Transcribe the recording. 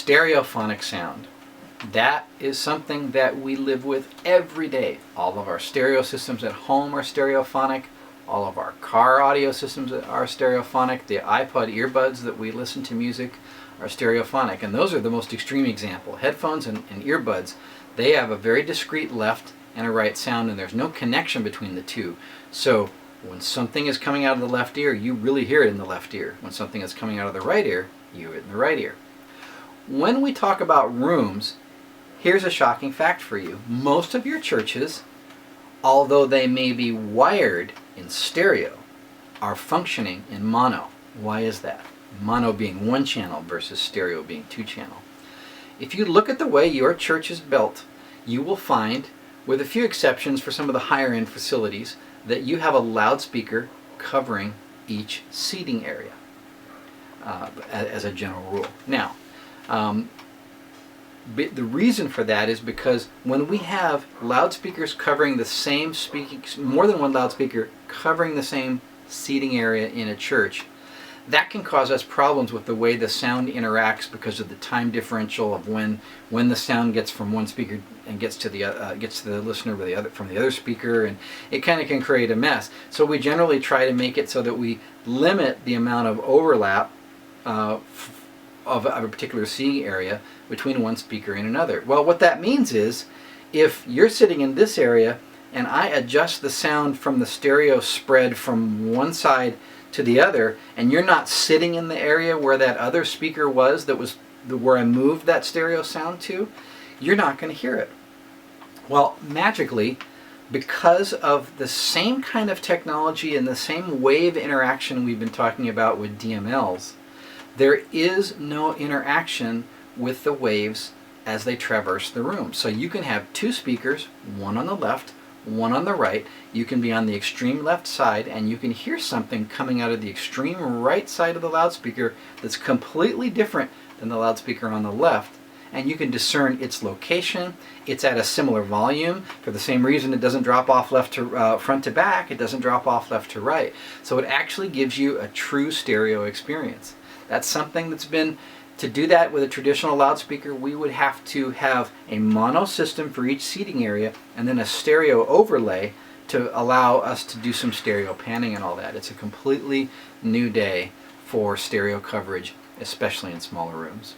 Stereophonic sound. That is something that we live with every day. All of our stereo systems at home are stereophonic. All of our car audio systems are stereophonic. The iPod earbuds that we listen to music are stereophonic. And those are the most extreme example. Headphones and earbuds, they have a very discrete left and a right sound, and there's no connection between the two. So when something is coming out of the left ear, you really hear it in the left ear. When something is coming out of the right ear, you hear it in the right ear. When we talk about rooms, here's a shocking fact for you. Most of your churches, although they may be wired in stereo, are functioning in mono. Why is that? Mono being one channel versus stereo being two channel. If you look at the way your church is built, you will find, with a few exceptions for some of the higher end facilities, that you have a loudspeaker covering each seating area as a general rule. Now, the reason for that is because when we have loudspeakers covering the same more than one loudspeaker covering the same seating area in a church, that can cause us problems with the way the sound interacts because of the time differential of when the sound gets from one speaker and gets to the listener from the other speaker, and it kind of can create a mess. So we generally try to make it so that we limit the amount of overlap of a particular seating area between one speaker and another. Well, what that means is if you're sitting in this area and I adjust the sound from the stereo spread from one side to the other, and you're not sitting in the area where that other speaker was, where I moved that stereo sound to, you're not going to hear it. Well, magically, because of the same kind of technology and the same wave interaction we've been talking about with DMLs, there is no interaction with the waves as they traverse the room. So you can have two speakers, one on the left, one on the right. You can be on the extreme left side and you can hear something coming out of the extreme right side of the loudspeaker that's completely different than the loudspeaker on the left, and you can discern its location. It's at a similar volume. For the same reason it doesn't drop off left to front to back, it doesn't drop off left to right. So it actually gives you a true stereo experience. That's something that's been, to do that with a traditional loudspeaker, we would have to have a mono system for each seating area and then a stereo overlay to allow us to do some stereo panning and all that. It's a completely new day for stereo coverage, especially in smaller rooms.